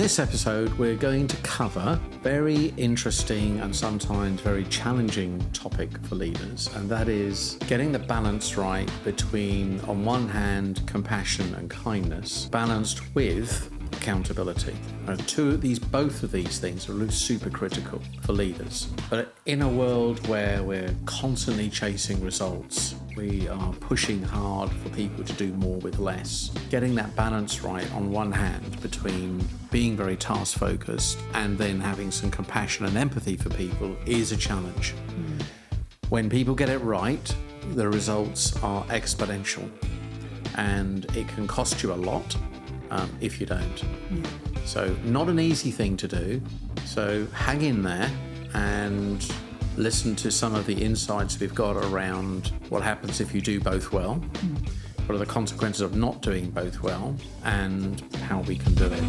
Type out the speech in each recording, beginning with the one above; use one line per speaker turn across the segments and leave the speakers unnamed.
this episode, we're going to cover a very interesting and sometimes very challenging topic for leaders, and that is getting the balance right between, on one hand, compassion and kindness, balanced with accountability. Both of these things are super critical for leaders. But in a world where we're constantly chasing results, we are pushing hard for people to do more with less. Getting that balance right on one hand between being very task focused and then having some compassion and empathy for people is a challenge. When people get it right, the results are exponential, and it can cost you a lot if you don't. So not an easy thing to do. So hang in there and listen to some of the insights we've got around what happens if you do both well, what are the consequences of not doing both well, and how we can do it.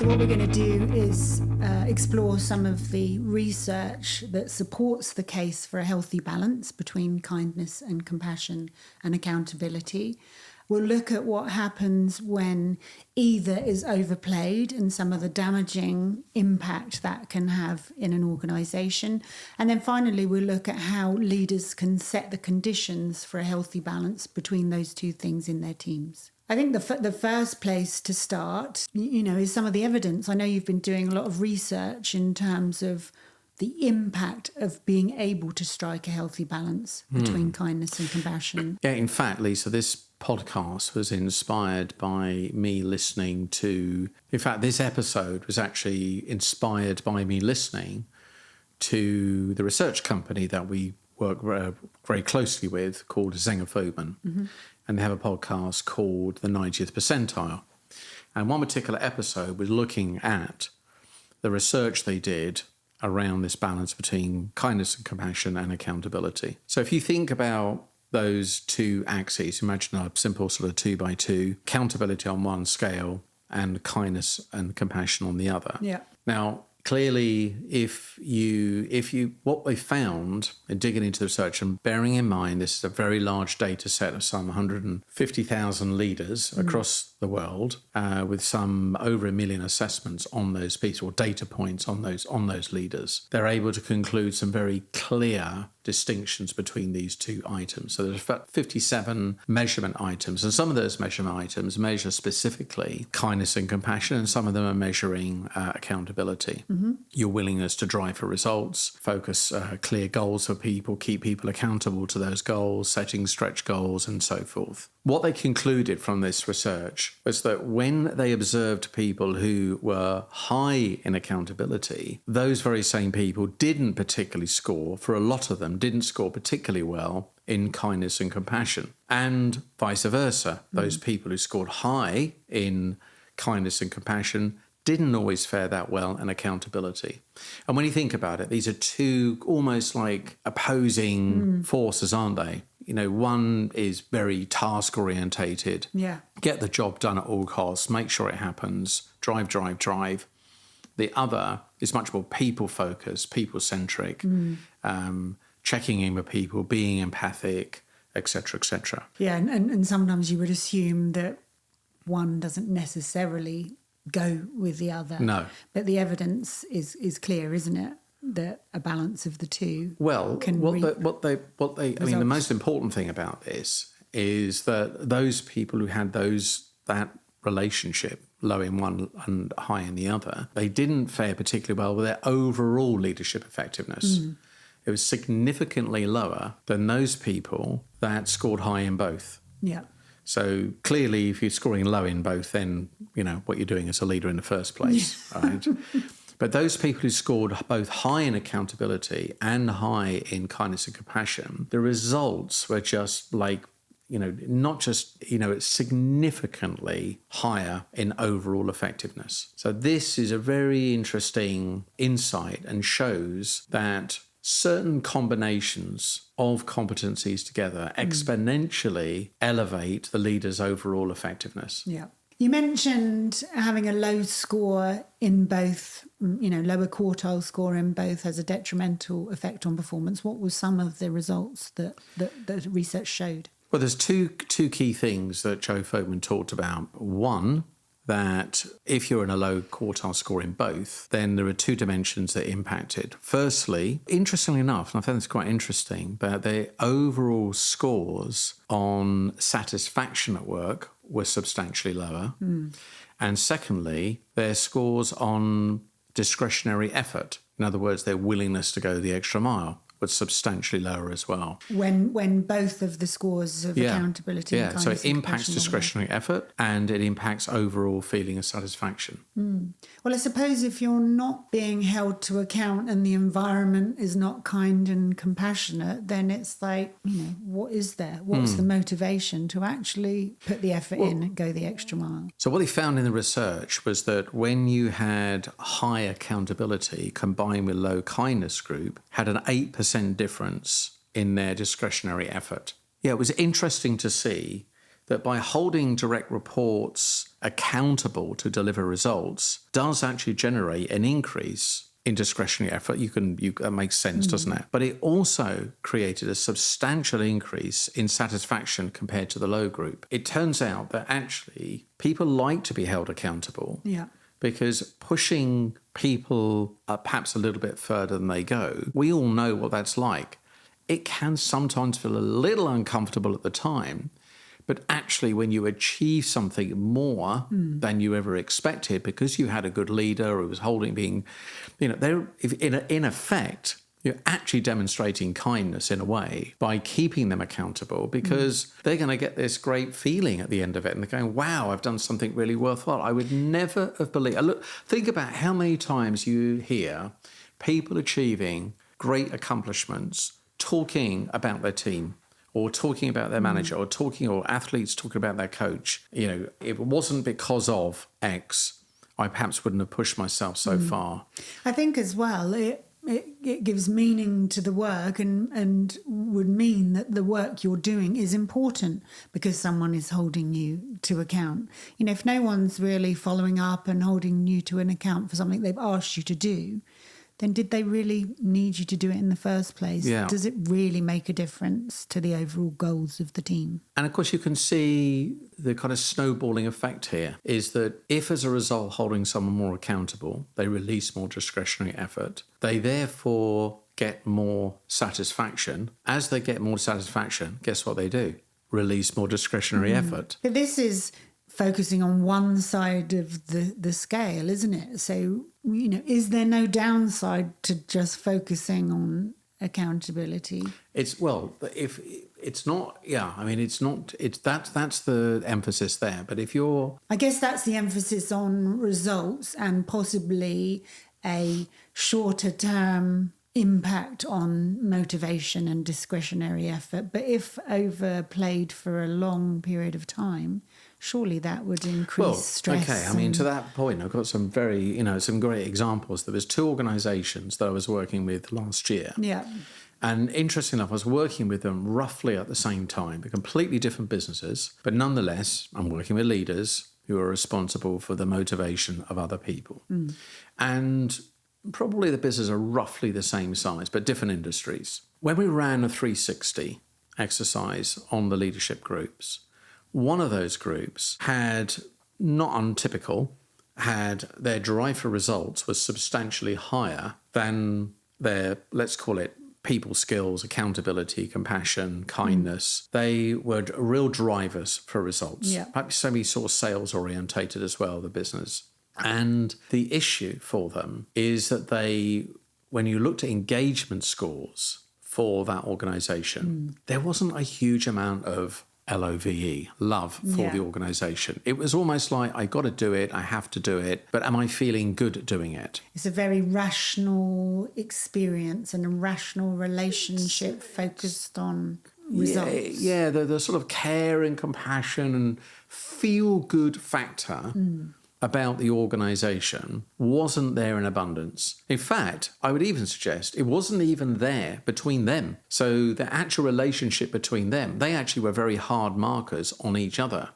What we're going to do is explore some of the research that supports the case for a healthy balance between kindness and compassion and accountability. We'll look at what happens when either is overplayed and some of the damaging impact that can have in an organisation. And then finally, we'll look at how leaders can set the conditions for a healthy balance between those two things in their teams. I think the first place to start, is some of the evidence. I know you've been doing a lot of research in terms of the impact of being able to strike a healthy balance between kindness and compassion.
Yeah, in fact, Lisa, this podcast was inspired by me listening to... In fact, this episode was actually inspired by me listening to the research company that we work very closely with called Zengerfoben. And they have a podcast called The 90th Percentile. And one particular episode was looking at the research they did around this balance between kindness and compassion and accountability. So if you think about those two axes, imagine a simple sort of 2x2, accountability on one scale and kindness and compassion on the other.
Yeah.
Now, clearly, if you what they found in digging into the research, and bearing in mind this is a very large data set of some 150,000 leaders across the world, with some over 1 million assessments on those people, or data points on those leaders, they're able to conclude some very clear distinctions between these two items. So there's about 57 measurement items, and some of those measurement items measure specifically kindness and compassion, and some of them are measuring accountability. Your willingness to drive for results, focus clear goals for people, keep people accountable to those goals, setting stretch goals, and so forth. What they concluded from this research was that when they observed people who were high in accountability, those very same people didn't particularly score, for a lot of them, didn't score particularly well in kindness and compassion. And vice versa, those people who scored high in kindness and compassion didn't always fare that well in accountability. And when you think about it, these are two almost like opposing forces, aren't they? One is very task orientated.
Yeah. Get
the job done at all costs, make sure it happens, drive. The other is much more people focused, people centric, checking in with people, being empathic, etc., etc.
Yeah, and sometimes you would assume that one doesn't necessarily go with the other.
No.
But the evidence is clear, isn't it? That a balance of the two.
Well,
can
the most important thing about this is that those people who had that relationship, low in one and high in the other, they didn't fare particularly well with their overall leadership effectiveness. It was significantly lower than those people that scored high in both.
Yeah.
So clearly, if you're scoring low in both, then what you're doing as a leader in the first place, right? But those people who scored both high in accountability and high in kindness and compassion, the results were just like, not just, significantly higher in overall effectiveness. So this is a very interesting insight and shows that certain combinations of competencies together exponentially elevate the leader's overall effectiveness.
Yeah. You mentioned having a low score in both, lower quartile score in both has a detrimental effect on performance. What were some of the results that the research showed?
Well, there's two key things that Joe Fogman talked about. One, that if you're in a low quartile score in both, then there are two dimensions that impact it. Firstly, interestingly enough, and I found this quite interesting, but the overall scores on satisfaction at work were substantially lower. And secondly, their scores on discretionary effort, in other words, their willingness to go the extra mile, was substantially lower as well.
When both of the scores of accountability and kindness
so it
and
impacts
compassion
discretionary effort and it impacts overall feeling of satisfaction.
Well, I suppose if you're not being held to account and the environment is not kind and compassionate, then it's like, what is there? What's the motivation to actually put the effort in and go the extra mile?
So what they found in the research was that when you had high accountability combined with low kindness group, had an 8% difference in their discretionary effort. Yeah, it was interesting to see that by holding direct reports accountable to deliver results does actually generate an increase in discretionary effort. That makes sense, doesn't it? But it also created a substantial increase in satisfaction compared to the low group. It turns out that actually people like to be held accountable.
Yeah.
Because pushing people perhaps a little bit further than they go, we all know what that's like. It can sometimes feel a little uncomfortable at the time, but actually when you achieve something more than you ever expected because you had a good leader who was in effect, you're actually demonstrating kindness in a way by keeping them accountable because they're going to get this great feeling at the end of it. And they're going, wow, I've done something really worthwhile. I would never have believed. Look, think about how many times you hear people achieving great accomplishments talking about their team or talking about their manager or athletes talking about their coach. If it wasn't because of X, I perhaps wouldn't have pushed myself so far.
I think as well, it gives meaning to the work and would mean that the work you're doing is important because someone is holding you to account. If no one's really following up and holding you to an account for something they've asked you to do, then did they really need you to do it in the first place?
Yeah.
Does it really make a difference to the overall goals of the team?
And of course, you can see the kind of snowballing effect here is that if as a result holding someone more accountable, they release more discretionary effort, they therefore get more satisfaction. As they get more satisfaction, guess what they do? Release more discretionary effort.
But this is focusing on one side of the scale, isn't it? So, is there no downside to just focusing on accountability? That's
the emphasis there. But if you're...
I guess that's the emphasis on results and possibly a shorter term impact on motivation and discretionary effort. But if overplayed for a long period of time, surely that would increase stress.
Okay, to that point, I've got some very, some great examples. There was 2 organisations that I was working with last year.
Yeah.
And interesting enough, I was working with them roughly at the same time. They're completely different businesses, but nonetheless, I'm working with leaders who are responsible for the motivation of other people. And probably the businesses are roughly the same size, but different industries. When we ran a 360 exercise on the leadership groups, one of those groups had, not untypical, had their drive for results was substantially higher than their, let's call it, people skills, accountability, compassion, kindness. They were real drivers for results.
Yeah.
Perhaps maybe sort of sales orientated as well, the business. And the issue for them is that when you looked at engagement scores for that organisation, there wasn't a huge amount of LOVE, love for the organisation. It was almost like, I got to do it, I have to do it, but am I feeling good at doing it?
It's a very rational experience and a rational relationship focused on results.
Yeah, the sort of care and compassion and feel-good factor about the organization wasn't there in abundance. In fact, I would even suggest it wasn't even there between them. So the actual relationship between them, they actually were very hard markers on each other.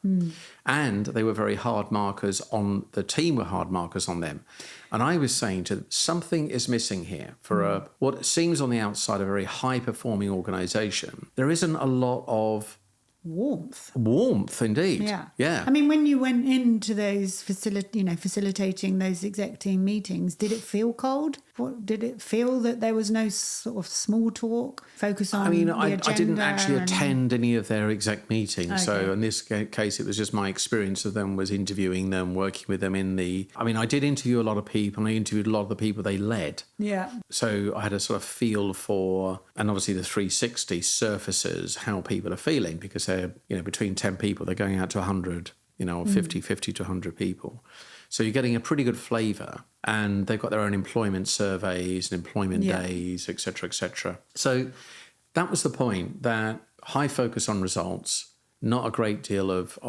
And they were very hard markers on the team, were hard markers on them. And I was saying to them, something is missing here for what seems on the outside a very high performing organization. There isn't a lot of warmth, indeed. Yeah.
I mean, when you went into those facilitating those exec team meetings, did it feel cold? Did it feel that there was no sort of small talk, focus on the agenda?
I didn't actually attend any of their exec meetings.
Okay.
So in this case, it was just my experience of them was interviewing them, working with them I did interview a lot of people, and I interviewed a lot of the people they led.
Yeah.
So I had a sort of feel for, and obviously the 360 surfaces how people are feeling, because they're, between 10 people, they're going out to 100, or 50 to 100 people. So you're getting a pretty good flavour, and they've got their own employment surveys and employment days, et cetera, et cetera. So that was the point, that high focus on results, not a great deal of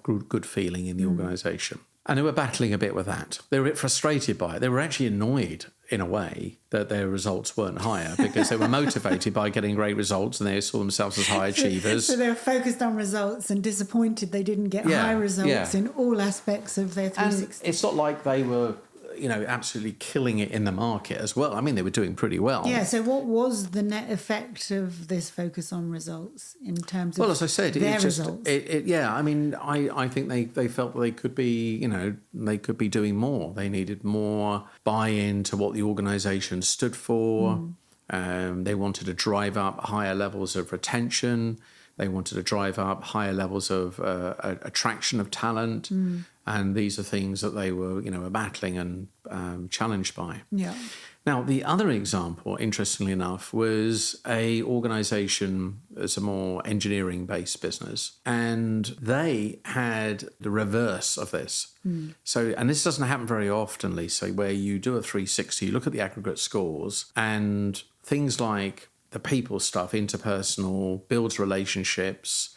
good feeling in the organisation. And they were battling a bit with that. They were a bit frustrated by it. They were actually annoyed, in a way, that their results weren't higher, because they were motivated by getting great results and they saw themselves as high achievers.
So they were focused on results and disappointed they didn't get high results in all aspects of their 360.
And it's not like they were, absolutely killing it in the market as well. I mean, they were doing pretty well.
Yeah, so what was the net effect of this focus on results in terms of
as I said,
their results?
I think they felt they could be, they could be doing more. They needed more buy-in to what the organisation stood for. They wanted to drive up higher levels of retention. They wanted to drive up higher levels of attraction of talent. And these are things that they were, battling and challenged by.
Yeah.
Now, the other example, interestingly enough, was a organisation as a more engineering-based business, and they had the reverse of this. So, and this doesn't happen very often, Lisa, where you do a 360, you look at the aggregate scores, and things like the people stuff, interpersonal, builds relationships,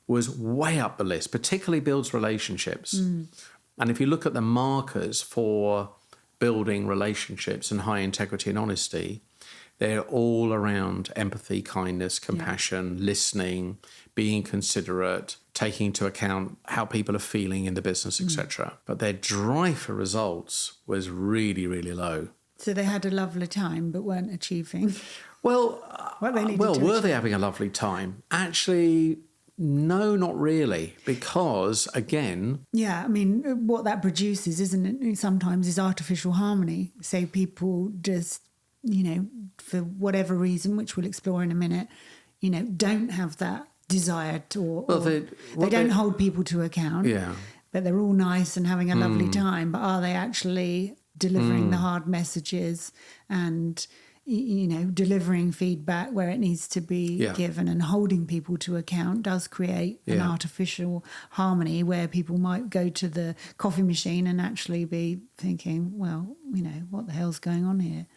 was way up the list, particularly builds relationships. And if you look at the markers for building relationships and high integrity and honesty, they're all around empathy, kindness, compassion, listening, being considerate, taking into account how people are feeling in the business, etc. But their drive for results was really, really low.
So they had a lovely time but weren't achieving
what
they needed to
were
achieve.
they having a lovely time? Actually, no, not really, because, again...
Yeah, I mean, what that produces, isn't it, sometimes is artificial harmony. So people just, for whatever reason, which we'll explore in a minute, don't have that desire they don't hold people to account.
Yeah.
But they're all nice and having a lovely time. But are they actually delivering the hard messages and... delivering feedback where it needs to be given, and holding people to account does create an artificial harmony where people might go to the coffee machine and actually be thinking, well, what the hell's going on here?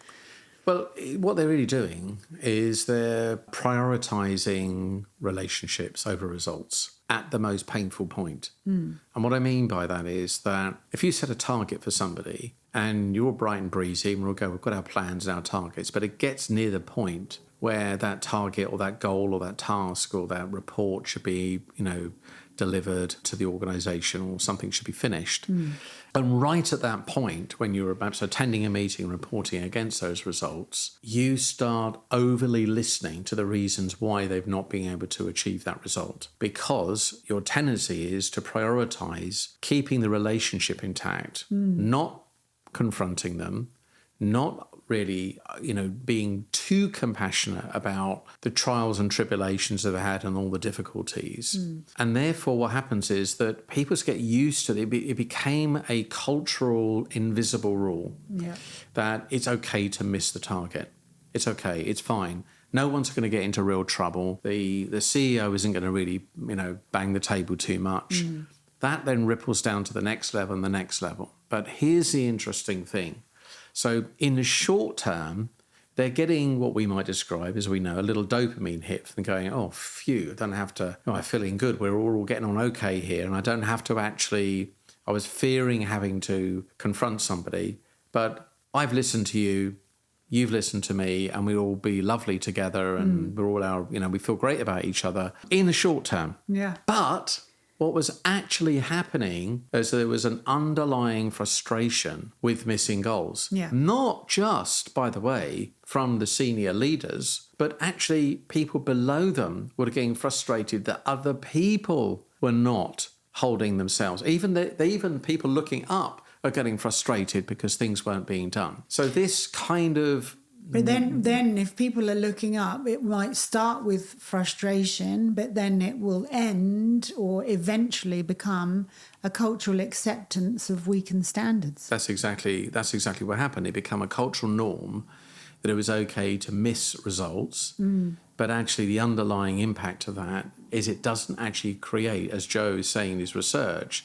Well, what they're really doing is they're prioritising relationships over results at the most painful point. And what I mean by that is that if you set a target for somebody and you're bright and breezy and we've got our plans and our targets, but it gets near the point where that target or that goal or that task or that report should be, delivered to the organisation, or something should be finished. And right at that point, when you're perhaps attending a meeting and reporting against those results, you start overly listening to the reasons why they've not been able to achieve that result, because your tendency is to prioritise keeping the relationship intact, not confronting them, not really, being too compassionate about the trials and tribulations they've had and all the difficulties. And therefore what happens is that people get used to it. It became a cultural invisible rule that it's okay to miss the target. It's okay. It's fine. No one's going to get into real trouble. The CEO isn't going to really, bang the table too much. That then ripples down to the next level and the next level. But here's the interesting thing. So in the short term, they're getting what we might describe, as we know, a little dopamine hit from going, oh, phew, I don't have to, I'm feeling good. We're all getting on okay here. And I don't have to actually, I was fearing having to confront somebody, but I've listened to you, you've listened to me, and we'll all be lovely together, and we're all we feel great about each other in the short term.
Yeah.
But what was actually happening is there was an underlying frustration with missing goals.
Yeah.
Not just, by the way, from the senior leaders, but actually people below them were getting frustrated that other people were not holding themselves. Even people looking up are getting frustrated because things weren't being done. So this kind of...
But then if people are looking up, it might start with frustration, but then it will end or eventually become a cultural acceptance of weakened standards.
That's exactly what happened. It became a cultural norm that it was okay to miss results, but actually the underlying impact of that is it doesn't actually create, as Joe is saying in his research,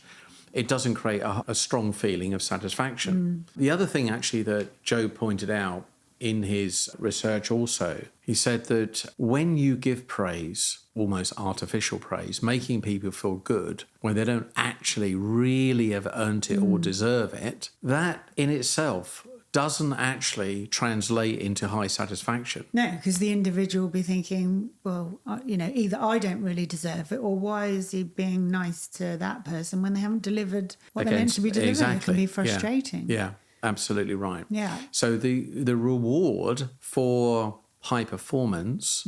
it doesn't create a strong feeling of satisfaction. The other thing actually that Joe pointed out in his research also, he said that when you give praise, almost artificial praise, making people feel good when they don't actually really have earned it or deserve it, that in itself doesn't actually translate into high satisfaction.
No, because the individual will be thinking, well, either I don't really deserve it, or why is he being nice to that person when they haven't delivered what they're meant to be delivering?
Exactly.
It can be frustrating.
Yeah. Absolutely right.
Yeah.
So the reward for high performance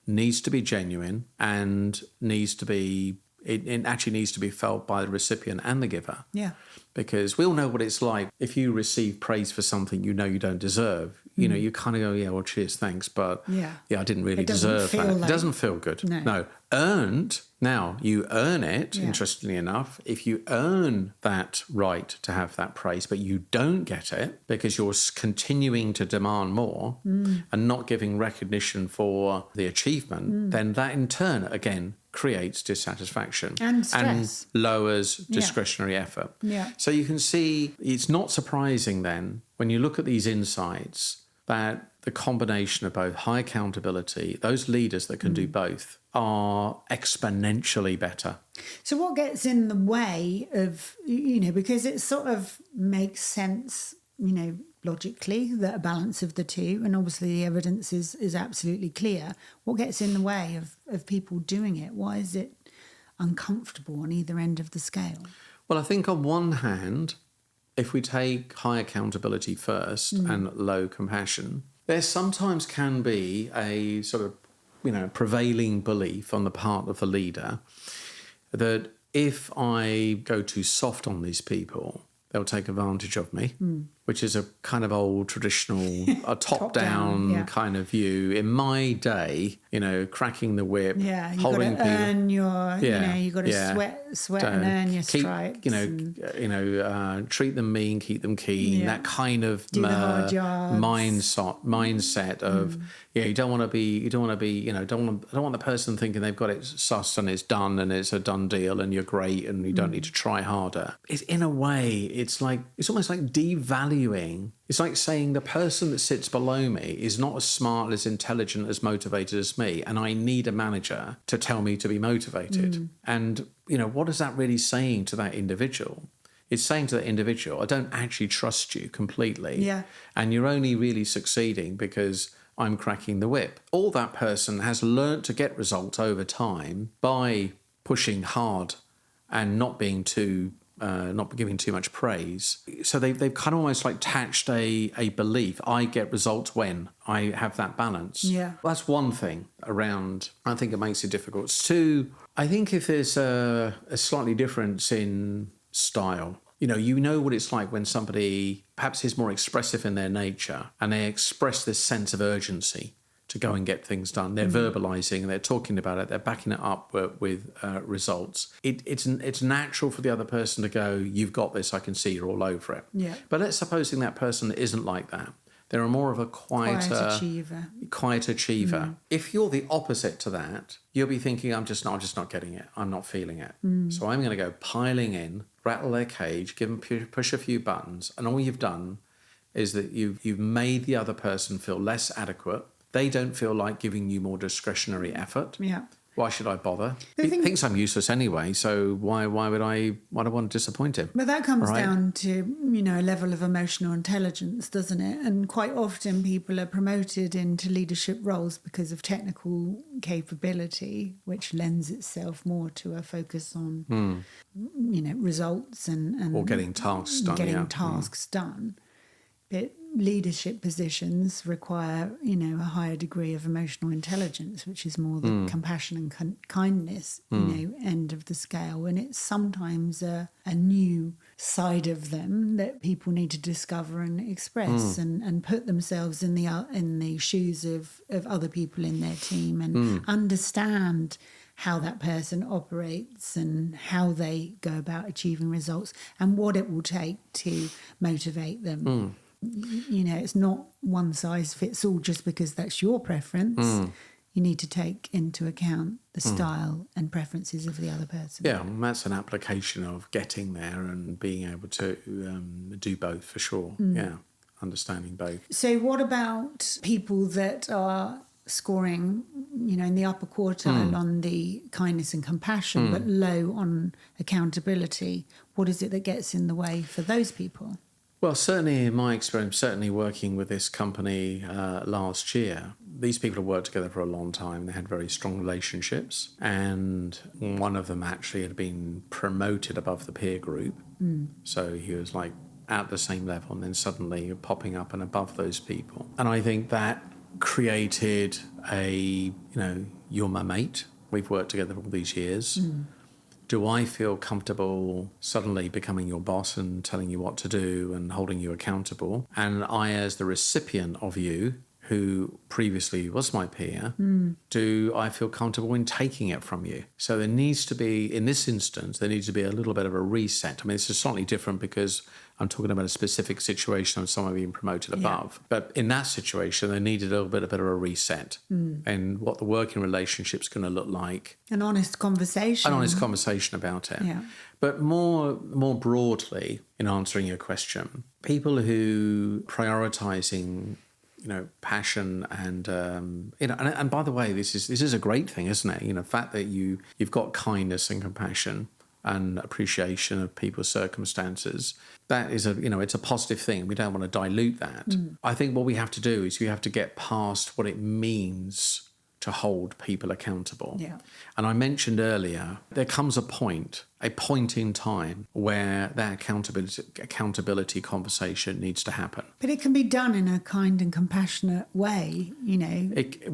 needs to be genuine and needs to be it actually needs to be felt by the recipient and the giver.
Yeah.
Because we all know what it's like if you receive praise for something you know you don't deserve. You kind of go, yeah, well, cheers, thanks, but I didn't really deserve that. It doesn't feel good. No. Earned. Now, you earn it, interestingly enough. If you earn that right to have that praise, but you don't get it because you're continuing to demand more and not giving recognition for the achievement, then that in turn, again, creates dissatisfaction
and stress
and lowers discretionary effort.
Yeah.
So you can see it's not surprising then when you look at these insights that the combination of both high accountability, those leaders that can do both, are exponentially better.
So what gets in the way of, because it sort of makes sense, logically, that a balance of the two, and obviously the evidence is absolutely clear. What gets in the way of people doing it? Why is it uncomfortable on either end of the scale?
Well, I think on one hand, if we take high accountability first and low compassion, there sometimes can be a sort of, prevailing belief on the part of the leader that if I go too soft on these people, they'll take advantage of me, which is a kind of old traditional, a top-down kind of view. In my day, cracking the whip, holding people.
Earn your, you've got to sweat and earn your stripes.
Treat them mean, keep them keen. That kind of mindset of you don't want the person thinking they've got it sussed and it's done and it's a done deal and you're great and you don't need to try harder. It's in a way, it's almost like devaluing. It's like saying the person that sits below me is not as smart, as intelligent, as motivated as me, and I need a manager to tell me to be motivated. And, what is that really saying to that individual? It's saying to that individual, I don't actually trust you completely.
Yeah.
And you're only really succeeding because I'm cracking the whip. All that person has learnt to get results over time by pushing hard and not giving too much praise. So they've kind of almost like attached a belief. I get results when I have that balance.
Yeah.
That's one thing around, I think it makes it difficult. Two, I think if there's a slightly difference in style, you know what it's like when somebody perhaps is more expressive in their nature and they express this sense of urgency to go and get things done. They're verbalizing, they're talking about it, they're backing it up with results. It's natural for the other person to go, you've got this, I can see you're all over it.
Yeah.
But let's supposing that person isn't like that. They're more of a quiet achiever. If you're the opposite to that, you'll be thinking, I'm just not getting it. I'm not feeling it. So I'm going to go piling in, rattle their cage, give them push a few buttons, and all you've done is that you've made the other person feel less adequate. They don't feel like giving you more discretionary effort.
Yeah.
Why should I bother? He thinks I'm useless anyway, so why would I want to disappoint him?
But that comes down to, a level of emotional intelligence, doesn't it? And quite often people are promoted into leadership roles because of technical capability, which lends itself more to a focus on, results and
or getting tasks done.
But leadership positions require, a higher degree of emotional intelligence, which is more the compassion and kindness, end of the scale. And it's sometimes a new side of them that people need to discover and express and put themselves in the shoes of other people in their team and understand how that person operates and how they go about achieving results and what it will take to motivate them. It's not one size fits all just because that's your preference. You need to take into account the style and preferences of the other person.
Yeah, and that's an application of getting there and being able to do both for sure. Yeah, understanding both.
So what about people that are scoring, in the upper quartile on the kindness and compassion, but low on accountability? What is it that gets in the way for those people?
Well, certainly in my experience, certainly working with this company last year, these people have worked together for a long time. They had very strong relationships, and one of them actually had been promoted above the peer group. So he was like at the same level and then suddenly popping up and above those people. And I think that created you're my mate. We've worked together all these years. Do I feel comfortable suddenly becoming your boss and telling you what to do and holding you accountable? And I, as the recipient of you, who previously was my peer, do I feel comfortable in taking it from you? So there needs to be, in this instance, there needs to be a little bit of a reset. I mean, this is slightly different because I'm talking about a specific situation of someone being promoted above. But in that situation, they needed a little bit of a reset and what the working relationship's going to look like.
An honest conversation.
An honest conversation about it.
Yeah.
But more broadly, in answering your question, people who prioritising passion and and by the way, this is a great thing, isn't it? The fact that you've got kindness and compassion and appreciation of people's circumstances, that is it's a positive thing. We don't want to dilute that. I think what we have to do is we have to get past what it means to hold people accountable.
Yeah.
And I mentioned earlier, there comes a point in time where that accountability conversation needs to happen.
But it can be done in a kind and compassionate way,
If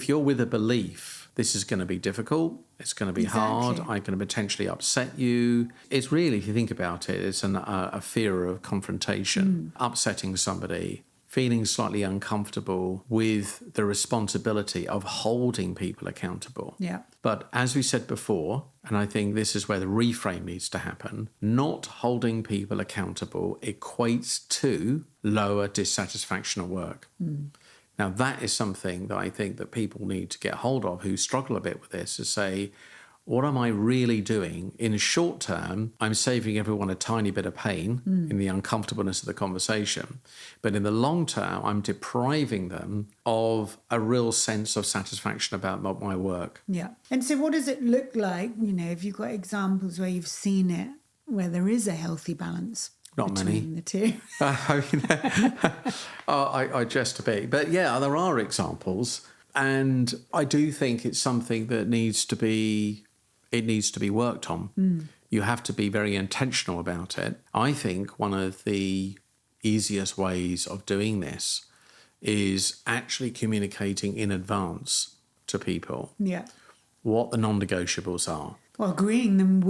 you're with a belief, this is going to be difficult, it's going to be hard, I'm going to potentially upset you. It's really, if you think about it, it's a fear of confrontation, upsetting somebody, feeling slightly uncomfortable with the responsibility of holding people accountable.
Yeah.
But as we said before, and I think this is where the reframe needs to happen, not holding people accountable equates to lower dissatisfaction at work. Now, that is something that I think that people need to get hold of who struggle a bit with this, to say, what am I really doing? In the short term, I'm saving everyone a tiny bit of pain in the uncomfortableness of the conversation. But in the long term, I'm depriving them of a real sense of satisfaction about my work.
Yeah. And so what does it look like, if you've got examples where you've seen it, where there is a healthy balance?
Not many.
The two.
I jest a bit. But yeah, there are examples. And I do think it's something that needs to be worked on. You have to be very intentional about it. I think one of the easiest ways of doing this is actually communicating in advance to people what the non-negotiables are.
Well, agreeing them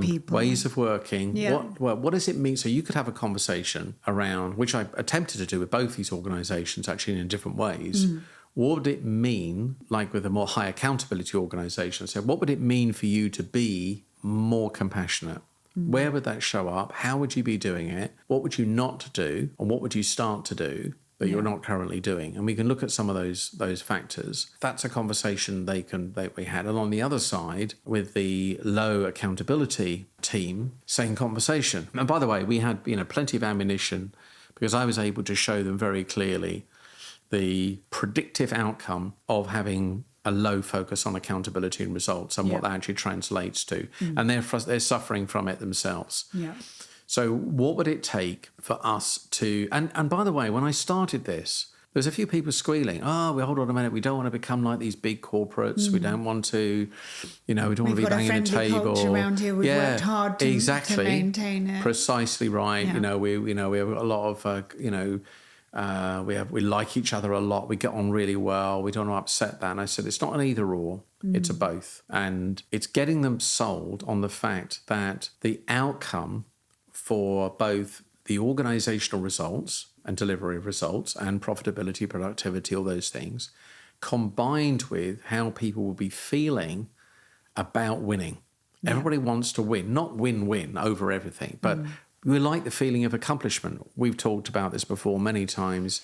people. Ways
of working.
Yeah.
What does it mean? So you could have a conversation around, which I attempted to do with both these organisations actually in different ways. What would it mean, like with a more high accountability organisation? So what would it mean for you to be more compassionate? Where would that show up? How would you be doing it? What would you not do? And what would you start to do that you're not currently doing? And we can look at some of those factors. That's a conversation that we had. And on the other side, with the low accountability team, same conversation. And by the way, we had plenty of ammunition because I was able to show them very clearly the predictive outcome of having a low focus on accountability and results and what that actually translates to. And they're suffering from it themselves.
Yeah.
So what would it take for us to... And by the way, when I started this, there's a few people squealing, well, hold on a minute, we don't want to become like these big corporates. We don't want to, we don't want to be banging the table.
We've got a friendly culture around here. We've worked hard to maintain it.
Precisely right.
Yeah.
We have a lot of, we like each other a lot. We get on really well. We don't want to upset that. And I said, it's not an either or, it's a both. And it's getting them sold on the fact that the outcome for both the organizational results and delivery of results and profitability, productivity, all those things, combined with how people will be feeling about winning. Yeah. Everybody wants to win, not win-win over everything, but we like the feeling of accomplishment. We've talked about this before many times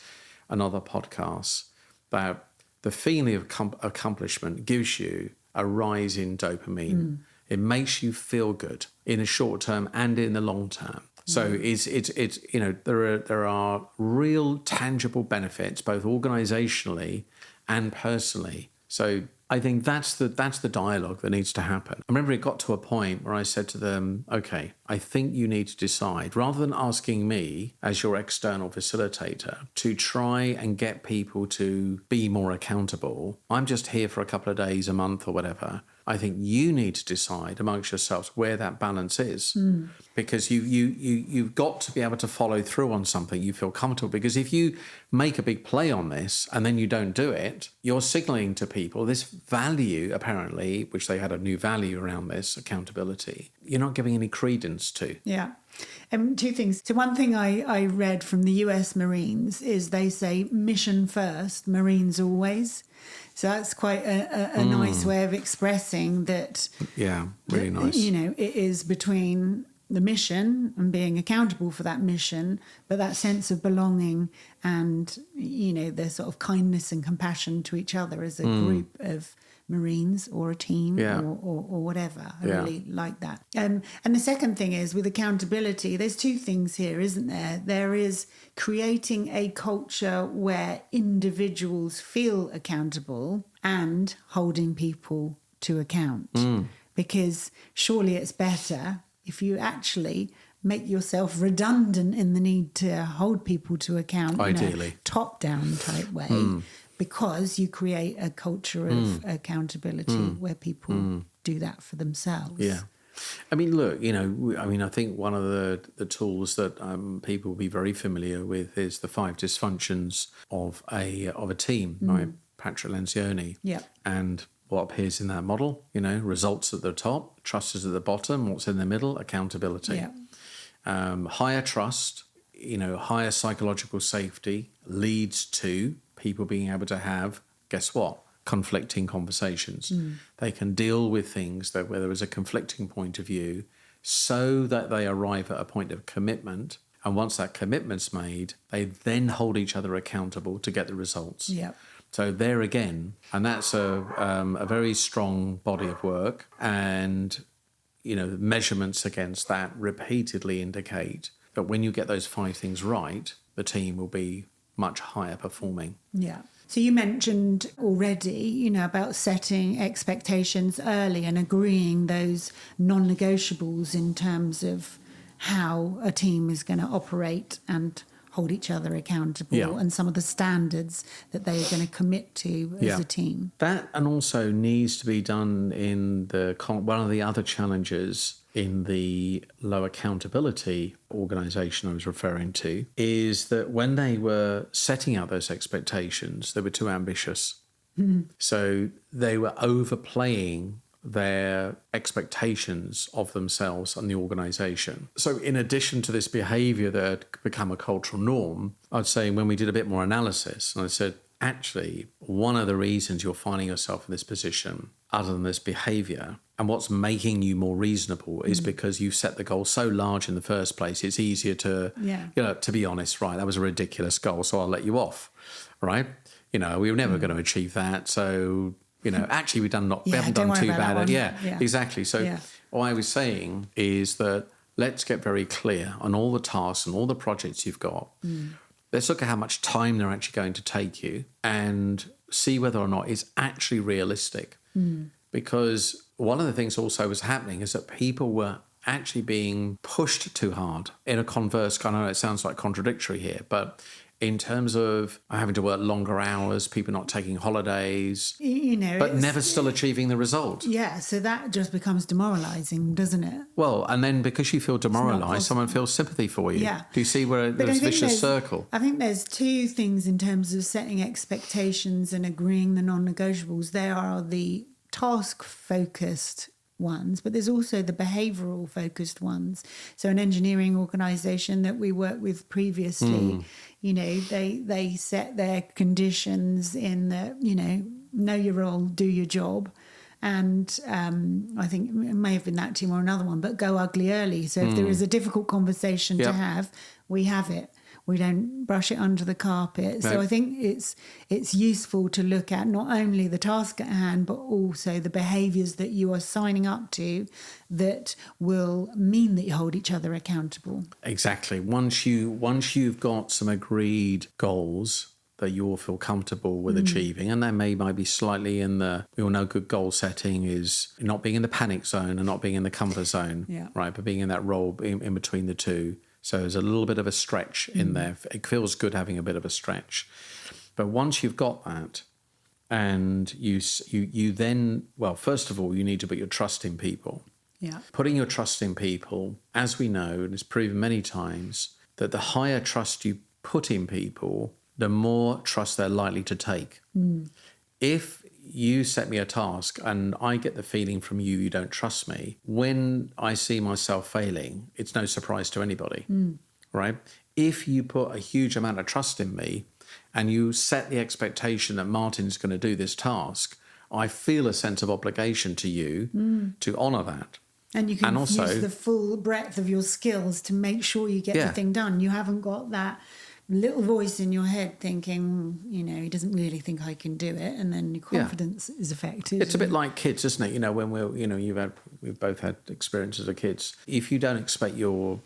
on other podcasts, about the feeling of accomplishment gives you a rise in dopamine. It makes you feel good in the short term and in the long term. So it's there are real tangible benefits both organizationally and personally. So I think that's the dialogue that needs to happen. I remember it got to a point where I said to them, okay, I think you need to decide, rather than asking me as your external facilitator to try and get people to be more accountable. I'm just here for a couple of days, a month or whatever. I think you need to decide amongst yourselves where that balance is, because you've got to be able to follow through on something you feel comfortable. Because if you make a big play on this and then you don't do it, you're signaling to people this value, apparently, which they had a new value around this accountability. You're not giving any credence to.
Yeah. Two things. So one thing I read from the US Marines is they say mission first, Marines always. So that's quite a nice way of expressing that.
Yeah, really nice.
It is between the mission and being accountable for that mission, but that sense of belonging and, the sort of kindness and compassion to each other as a group of Marines or a team or whatever. I really like that. And the second thing is with accountability, there's two things here, isn't there? There is creating a culture where individuals feel accountable and holding people to account. Because surely it's better if you actually make yourself redundant in the need to hold people to account
ideally
in a top-down type way. Because you create a culture of accountability where people do that for themselves.
Yeah. I mean, look, I think one of the tools that people will be very familiar with is the 5 dysfunctions of a team, right? Patrick Lencioni.
Yeah.
And what appears in that model, results at the top, trust is at the bottom, what's in the middle, accountability.
Yeah.
Higher trust, higher psychological safety leads to people being able to have, guess what? Conflicting conversations. They can deal with things where there is a conflicting point of view so that they arrive at a point of commitment. And once that commitment's made, they then hold each other accountable to get the results.
Yeah.
So there again, and that's a very strong body of work. And, measurements against that repeatedly indicate that when you get those 5 things right, the team will be much higher performing.
Yeah. So you mentioned already, about setting expectations early and agreeing those non-negotiables in terms of how a team is going to operate and hold each other accountable and some of the standards that they are going to commit to as a team.
That and also needs to be done in one of the other challenges in the low accountability organisation I was referring to is that when they were setting out those expectations, they were too ambitious. So they were overplaying their expectations of themselves and the organisation. So in addition to this behaviour that had become a cultural norm, I'd say when we did a bit more analysis, and I said, actually, one of the reasons you're finding yourself in this position, other than this behaviour, and what's making you more reasonable is because you've set the goal so large in the first place, it's easier to, to be honest, right, that was a ridiculous goal, so I'll let you off, right? We were never going to achieve that, so... actually, we haven't done too bad. Exactly. So what I was saying is that let's get very clear on all the tasks and all the projects you've got. Let's look at how much time they're actually going to take you. And see whether or not it's actually realistic. Because one of the things also was happening is that people were actually being pushed too hard in a converse. I know it sounds like contradictory here, but in terms of having to work longer hours, people not taking holidays, but never still achieving the result.
Yeah, so that just becomes demoralising, doesn't it?
Well, and then because you feel demoralised, someone feels sympathy for you.
Yeah.
Do you see where there's a vicious circle?
I think there's two things in terms of setting expectations and agreeing the non-negotiables. There are the task-focused ones, but there's also the behavioural focused ones. So an engineering organisation that we worked with previously, they set their conditions in that, know your role, do your job. And I think it may have been that team or another one, but go ugly early. So if there is a difficult conversation to have, we have it. We don't brush it under the carpet. So I think it's useful to look at not only the task at hand, but also the behaviours that you are signing up to that will mean that you hold each other accountable.
Exactly. Once you've got some agreed goals that you all feel comfortable with achieving, and they might be slightly we all know good goal setting is not being in the panic zone and not being in the comfort zone, right? But being in that role in between the two. So there's a little bit of a stretch in there. It feels good having a bit of a stretch. But once you've got that, and you then, well, first of all, you need to put your trust in people.
Yeah.
Putting your trust in people, as we know, and it's proven many times, that the higher trust you put in people, the more trust they're likely to take. If you set me a task and I get the feeling from you don't trust me, when I see myself failing, it's no surprise to anybody, right? If you put a huge amount of trust in me and you set the expectation that Martin's going to do this task, I feel a sense of obligation to you to honour that.
And you can also use the full breadth of your skills to make sure you get the thing done. You haven't got that little voice in your head thinking, he doesn't really think I can do it, and then your confidence is affected.
It's a bit like kids, isn't it? When we've both had experiences of kids. If you don't expect your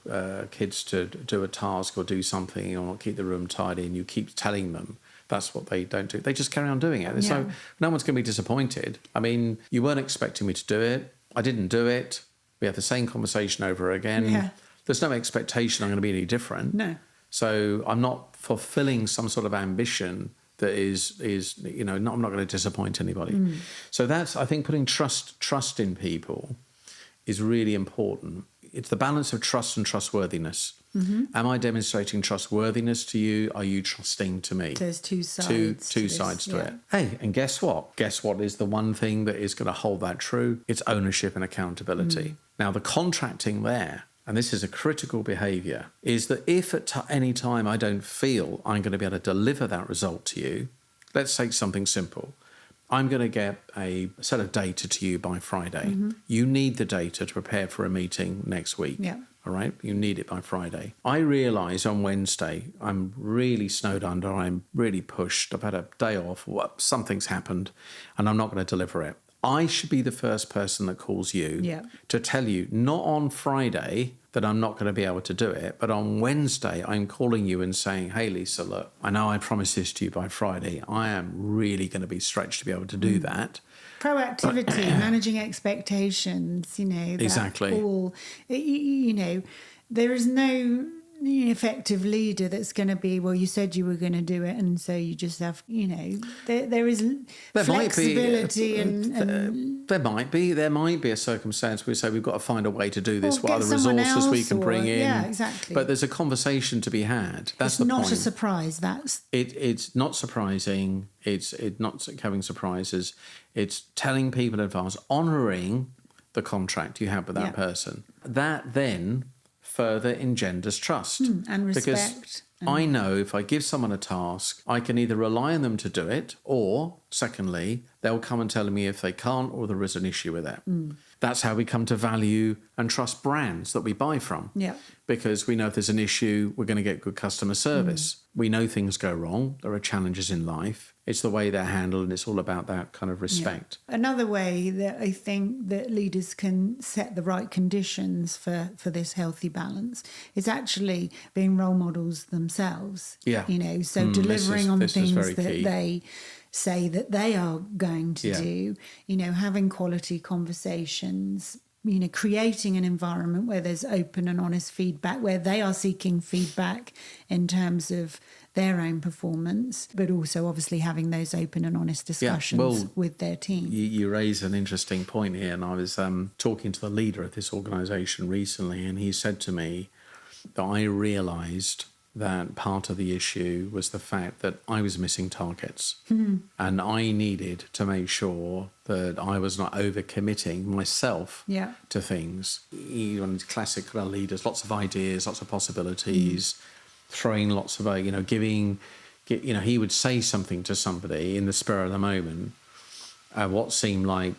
kids to do a task or do something or keep the room tidy, and you keep telling them that's what they don't do, they just carry on doing it. So no one's going to be disappointed. I mean, you weren't expecting me to do it. I didn't do it. We have the same conversation over again. Yeah. There's no expectation I'm going to be any different.
No.
So I'm not fulfilling some sort of ambition that is I'm not going to disappoint anybody. So that's, I think, putting trust in people is really important. It's the balance of trust and trustworthiness. Am I demonstrating trustworthiness to you? Are you trusting to me?
There's two sides.
Two sides to it. Hey, and guess what? Guess what is the one thing that is going to hold that true? It's ownership and accountability. Now, the contracting there, and this is a critical behaviour, is that if at any time I don't feel I'm going to be able to deliver that result to you, let's take something simple. I'm going to get a set of data to you by Friday. You need the data to prepare for a meeting next week.
Yeah.
All right? You need it by Friday. I realise on Wednesday I'm really snowed under. I'm really pushed. I've had a day off. Something's happened and I'm not going to deliver it. I should be the first person that calls you to tell you, not on Friday that I'm not going to be able to do it, but on Wednesday I'm calling you and saying, hey, Lisa, look, I know I promised this to you by Friday. I am really going to be stretched to be able to do that.
Proactivity, managing expectations,
Exactly.
All, there is no effective leader that's going to be, well, you said you were going to do it, and so you just have, there is flexibility and
there might be a circumstance where we say we've got to find a way to do this. What other resources we can bring in?
Yeah, exactly.
But there's a conversation to be had. That's the point.
It's not a surprise.
It's not surprising. It's not having surprises. It's telling people in advance, honouring the contract you have with that person. That then further engenders trust
and respect.
Because I know if I give someone a task, I can either rely on them to do it, or secondly, they'll come and tell me if they can't or there is an issue with it. That's how we come to value and trust brands that we buy from.
Yeah.
Because we know if there's an issue, we're going to get good customer service. We know things go wrong. There are challenges in life. It's the way they're handled, and it's all about that kind of respect.
Yeah. Another way that I think that leaders can set the right conditions for this healthy balance is actually being role models themselves.
Yeah.
So delivering on the things that say that they are going to do, having quality conversations, creating an environment where there's open and honest feedback, where they are seeking feedback in terms of their own performance, but also obviously having those open and honest discussions with their team.
You raise an interesting point here, and I was talking to the leader of this organisation recently, and he said to me that I realised that part of the issue was the fact that I was missing targets, and I needed to make sure that I was not overcommitting myself to things. One of these classic kind of leaders, lots of ideas, lots of possibilities, throwing lots of, he would say something to somebody in the spur of the moment, what seemed like,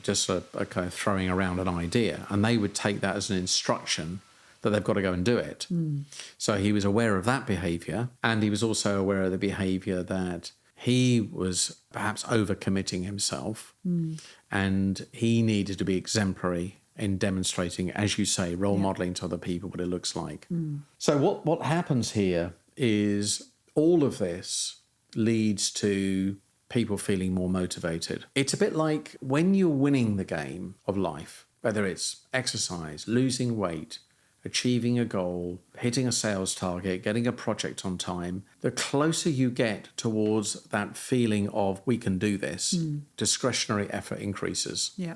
just a kind of throwing around an idea, and they would take that as an instruction that they've got to go and do it. So he was aware of that behaviour, and he was also aware of the behaviour that he was perhaps overcommitting himself, and he needed to be exemplary in demonstrating, as you say, role modelling to other people what it looks like. So what happens here is all of this leads to people feeling more motivated. It's a bit like when you're winning the game of life, whether it's exercise, losing weight, achieving a goal, hitting a sales target, getting a project on time, the closer you get towards that feeling of we can do this, discretionary effort increases.
Yeah.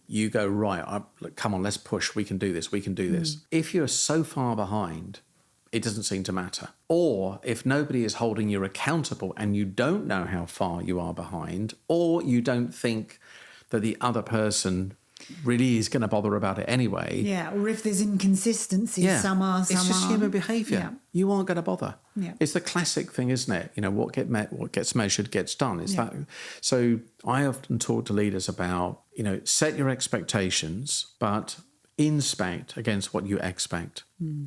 You go, right, come on, let's push, we can do this, we can do this. If you're so far behind, it doesn't seem to matter. Or if nobody is holding you accountable and you don't know how far you are behind, or you don't think that the other person really is going to bother about it anyway.
Yeah, or if there's inconsistency, some are, some
It's just
aren't.
human behaviour.
Yeah.
You aren't going to bother.
Yeah.
It's the classic thing, isn't it? What gets measured gets done. It's that. So I often talk to leaders about, set your expectations, but inspect against what you expect.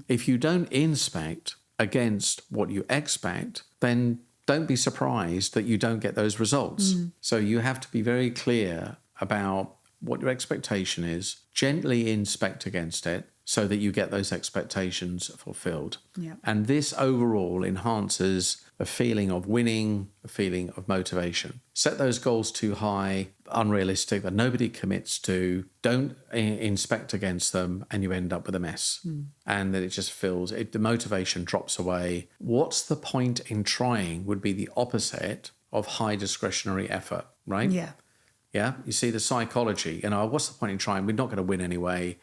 If you don't inspect against what you expect, then don't be surprised that you don't get those results. So you have to be very clear about what your expectation is, gently inspect against it so that you get those expectations fulfilled.
Yeah.
And this overall enhances a feeling of winning, a feeling of motivation. Set those goals too high, unrealistic, that nobody commits to. Don't inspect against them and you end up with a mess. And then it just the motivation drops away. What's the point in trying would be the opposite of high discretionary effort, right?
Yeah.
Yeah, you see the psychology. What's the point in trying? We're not going to win anyway.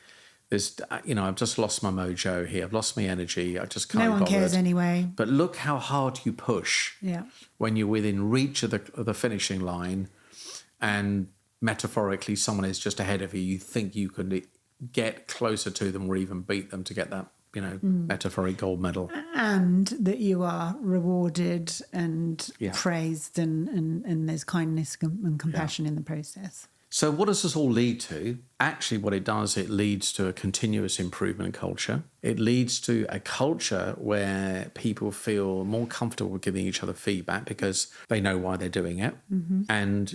There's, I've just lost my mojo here. I've lost my energy. I just can't.
No one cares anyway.
But look how hard you push.
Yeah.
When you're within reach of the finishing line, and metaphorically someone is just ahead of you, you think you can get closer to them or even beat them to get that, metaphoric gold medal.
And that you are rewarded and praised and there's kindness and compassion in the process.
So what does this all lead to? Actually, what it does, it leads to a continuous improvement culture. It leads to a culture where people feel more comfortable giving each other feedback because they know why they're doing it. And,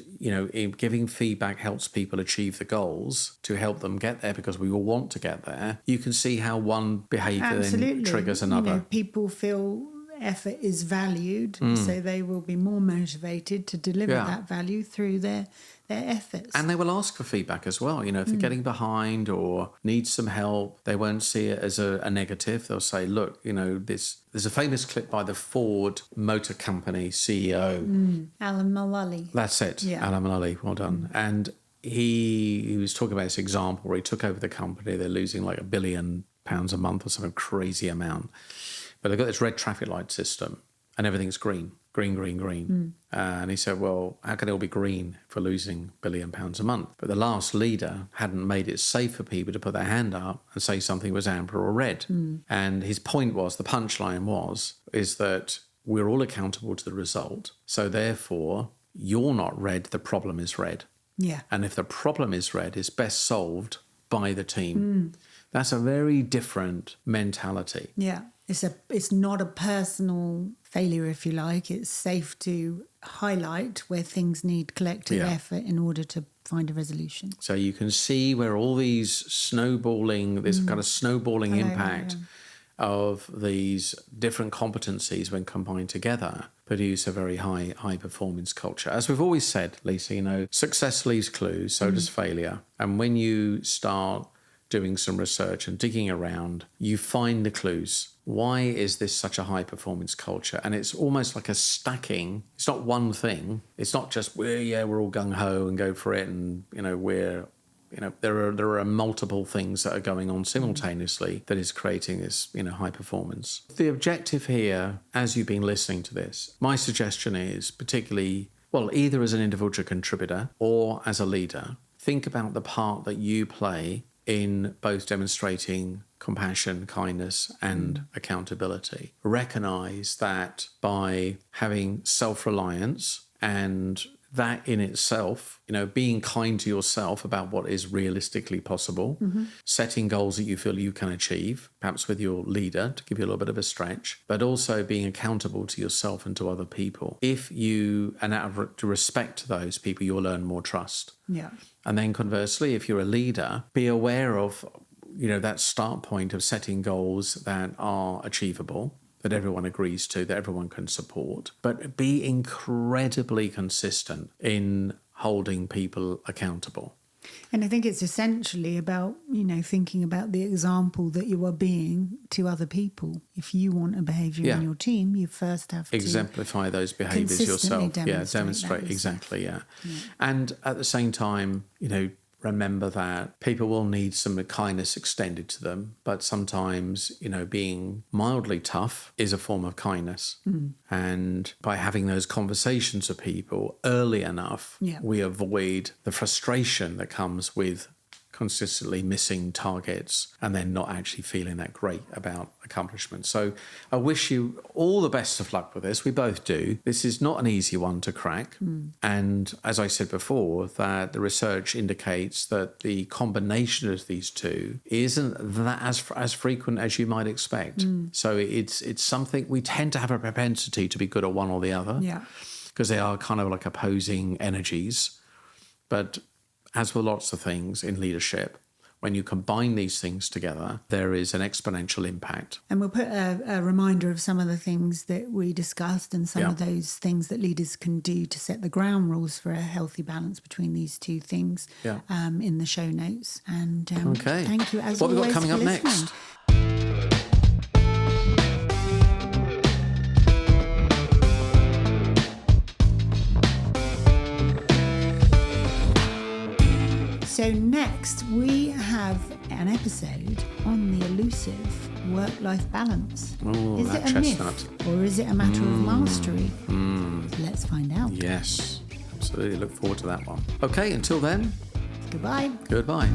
giving feedback helps people achieve the goals to help them get there because we all want to get there. You can see how one behaviour then triggers another.
People feel effort is valued, so they will be more motivated to deliver that value through their efforts.
And they will ask for feedback as well. If they're getting behind or need some help, they won't see it as a negative. They'll say, look, there's a famous clip by the Ford Motor Company CEO.
Alan Mulally.
That's it. Yeah. Alan Mulally. Well done. And he was talking about this example where he took over the company. They're losing like £1 billion a month or some crazy amount. But they've got this red traffic light system and everything's green. And he said, well, how can it all be green for losing £1 billion a month? But the last leader hadn't made it safe for people to put their hand up and say something was amber or red. And his point was, the punchline is that we're all accountable to the result. So therefore, you're not red, the problem is red.
Yeah.
And if the problem is red, it's best solved by the team. That's a very different mentality.
Yeah. It's not a personal failure, if you like. It's safe to highlight where things need collective effort in order to find a resolution.
So you can see where all these snowballing impact of these different competencies when combined together produce a very high performance culture. As we've always said, Lisa, success leaves clues, so does failure. And when you start doing some research and digging around, you find the clues. Why is this such a high performance culture? And it's almost like a stacking. It's not one thing. It's not just we're all gung ho and go for it, and there are multiple things that are going on simultaneously that is creating this high performance. The objective here, as you've been listening to this, my suggestion is particularly, either as an individual contributor or as a leader, think about the part that you play in both demonstrating compassion, kindness, and accountability. Recognize that by having self-reliance, and that in itself, being kind to yourself about what is realistically possible, setting goals that you feel you can achieve, perhaps with your leader to give you a little bit of a stretch, but also being accountable to yourself and to other people. And out of respect to those people, you'll learn more trust.
Yeah.
And then conversely, if you're a leader, be aware of, that start point of setting goals that are achievable, that everyone agrees to, that everyone can support, but be incredibly consistent in holding people accountable.
And I think it's essentially about, thinking about the example that you are being to other people. If you want a behaviour in your team, you first have to
exemplify those behaviours yourself. Demonstrate. Exactly. Yeah. And at the same time, remember that people will need some kindness extended to them, but sometimes, being mildly tough is a form of kindness. And by having those conversations with people early enough, we avoid the frustration that comes with consistently missing targets and then not actually feeling that great about accomplishments. So I wish you all the best of luck with this. We both do. This is not an easy one to crack. And as I said before, that the research indicates that the combination of these two isn't that as frequent as you might expect. So it's something we tend to have a propensity to be good at one or the other. Because they are kind of like opposing energies. But as with lots of things in leadership, when you combine these things together, there is an exponential impact.
And we'll put a reminder of some of the things that we discussed and some of those things that leaders can do to set the ground rules for a healthy balance between these two things in the show notes. And thank you as always.
What have we got coming up
listening.
next?
So next we have an episode on the elusive work-life balance.
Ooh,
is it a myth or is it a matter of mastery? Let's find out.
Yes, absolutely. Look forward to that one. Okay, until then.
Goodbye.
Goodbye.